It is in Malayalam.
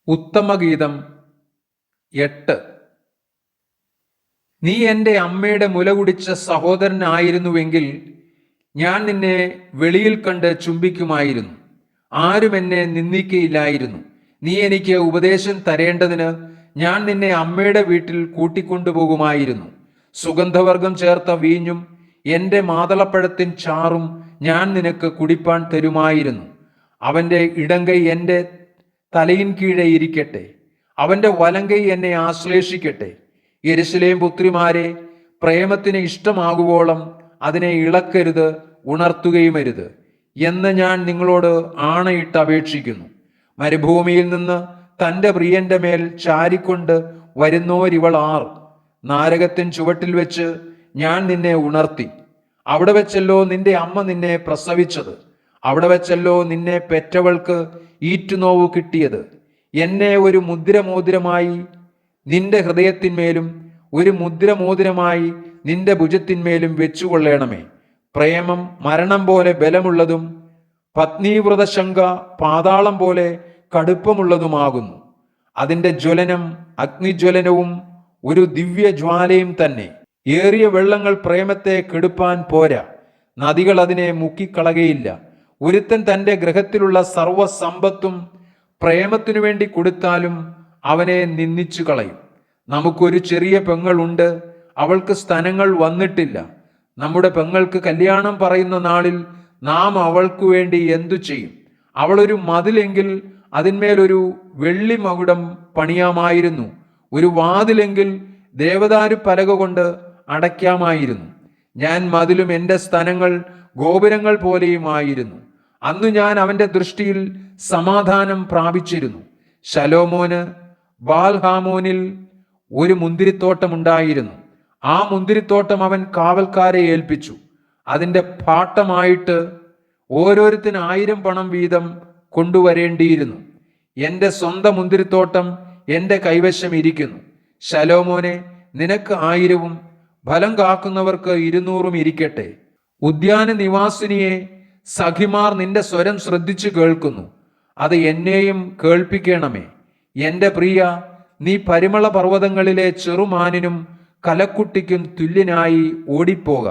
ഉത്തമഗീതം 8. നീ എൻ്റെ അമ്മയുടെ മുല കുടിച്ച സഹോദരനായിരുന്നുവെങ്കിൽ ഞാൻ നിന്നെ വെളിയിൽ കണ്ട് ചുംബിക്കുമായിരുന്നു. ആരും എന്നെ നിന്ദിക്കയില്ലായിരുന്നു. നീ എനിക്ക് ഉപദേശം തരേണ്ടതിന് ഞാൻ നിന്നെ അമ്മയുടെ വീട്ടിൽ കൂട്ടിക്കൊണ്ടുപോകുമായിരുന്നു. സുഗന്ധവർഗം ചേർത്ത വീഞ്ഞും എൻ്റെ മാതളപ്പഴത്തിൻ ചാറും ഞാൻ നിനക്ക് കുടിപ്പാൻ തരുമായിരുന്നു. അവൻ്റെ ഇടങ്കൈ എൻ്റെ തലയിൻ കീഴെ ഇരിക്കട്ടെ, അവൻ്റെ വലങ്കൈ എന്നെ ആശ്ലേഷിക്കട്ടെ. യെരൂശലേം പുത്രിമാരെ, പ്രേമത്തിന് ഇഷ്ടമാകുവോളം അതിനെ ഇളക്കരുത്, ഉണർത്തുകയുമരുത് എന്ന് ഞാൻ നിങ്ങളോട് ആണയിട്ട് അപേക്ഷിക്കുന്നു. മരുഭൂമിയിൽ നിന്ന് തൻ്റെ പ്രിയന്റെ മേൽ ചാരിക്കൊണ്ട് വരുന്നോരിവൾ ആർ? നാരകത്തിൻ ചുവട്ടിൽ വെച്ച് ഞാൻ നിന്നെ ഉണർത്തി. അവിടെ വെച്ചല്ലോ നിന്റെ അമ്മ നിന്നെ പ്രസവിച്ചത്. അവിടെ വെച്ചല്ലോ നിന്നെ പെറ്റവൾക്ക് ഈറ്റുനോവ് കിട്ടിയത്. എന്നെ ഒരു മുദ്രമോതിരമായി നിന്റെ ഹൃദയത്തിന്മേലും ഒരു മുദ്രമോതിരമായി നിന്റെ ഭുജത്തിന്മേലും വെച്ചുകൊള്ളണമേ. പ്രേമം മരണം പോലെ ബലമുള്ളതും പത്നീവ്രത ശങ്ക പാതാളം പോലെ കടുപ്പമുള്ളതുമാകുന്നു. അതിൻ്റെ ജ്വലനം അഗ്നിജ്വലനവും ഒരു ദിവ്യജ്വാലയും തന്നെ. ഏറിയ വെള്ളങ്ങൾ പ്രേമത്തെ കെടുപ്പാൻ പോരാ, നദികൾ അതിനെ മുക്കിക്കളകയില്ല. ഒരുത്തൻ തൻ്റെ ഗൃഹത്തിലുള്ള സർവസമ്പത്തും പ്രേമത്തിനു വേണ്ടി കൊടുത്താലും അവനെ നിന്ദിച്ചു കളയും. നമുക്കൊരു ചെറിയ പെങ്ങളുണ്ട്, അവൾക്ക് സ്തനങ്ങൾ വന്നിട്ടില്ല. നമ്മുടെ പെങ്ങൾക്ക് കല്യാണം പറയുന്ന നാളിൽ നാം അവൾക്കു വേണ്ടി എന്തു ചെയ്യും? അവളൊരു മതിലെങ്കിൽ അതിന്മേലൊരു വെള്ളി മകുടം പണിയാമായിരുന്നു. ഒരു വാതിലെങ്കിൽ ദേവദാരു പലക കൊണ്ട് അടയ്ക്കാമായിരുന്നു. ഞാൻ മതിലും എൻ്റെ സ്തനങ്ങൾ ഗോപുരങ്ങൾ പോലെയുമായിരുന്നു. അന്നു ഞാൻ അവൻ്റെ ദൃഷ്ടിയിൽ സമാധാനം പ്രാപിച്ചിരുന്നു. ശലോമോന് ബാൽഹാമോനിൽ ഒരു മുന്തിരിത്തോട്ടമുണ്ടായിരുന്നു. ആ മുന്തിരിത്തോട്ടം അവൻ കാവൽക്കാരെ ഏൽപ്പിച്ചു. അതിൻ്റെ പാട്ടമായിട്ട് ഓരോരുത്തന് 1000 പണം വീതം കൊണ്ടുവരേണ്ടിയിരുന്നു. എൻ്റെ സ്വന്തം മുന്തിരിത്തോട്ടം എൻ്റെ കൈവശം ഇരിക്കുന്നു. ശലോമോനെ, നിനക്ക് 1000-ഉം ഫലം കാക്കുന്നവർക്ക് 200-ഉം ഇരിക്കട്ടെ. ഉദ്യാന നിവാസിനിയെ, സഖിമാർ നിന്റെ സ്വരം ശ്രദ്ധിച്ചു കേൾക്കുന്നു. അത് എന്നെയും കേൾപ്പിക്കണമേ. എൻ്റെ പ്രിയ, നീ പരിമള പർവ്വതങ്ങളിലെ ചെറുമാനിനും കലക്കുട്ടിക്കും തുല്യനായി ഓടിപ്പോക.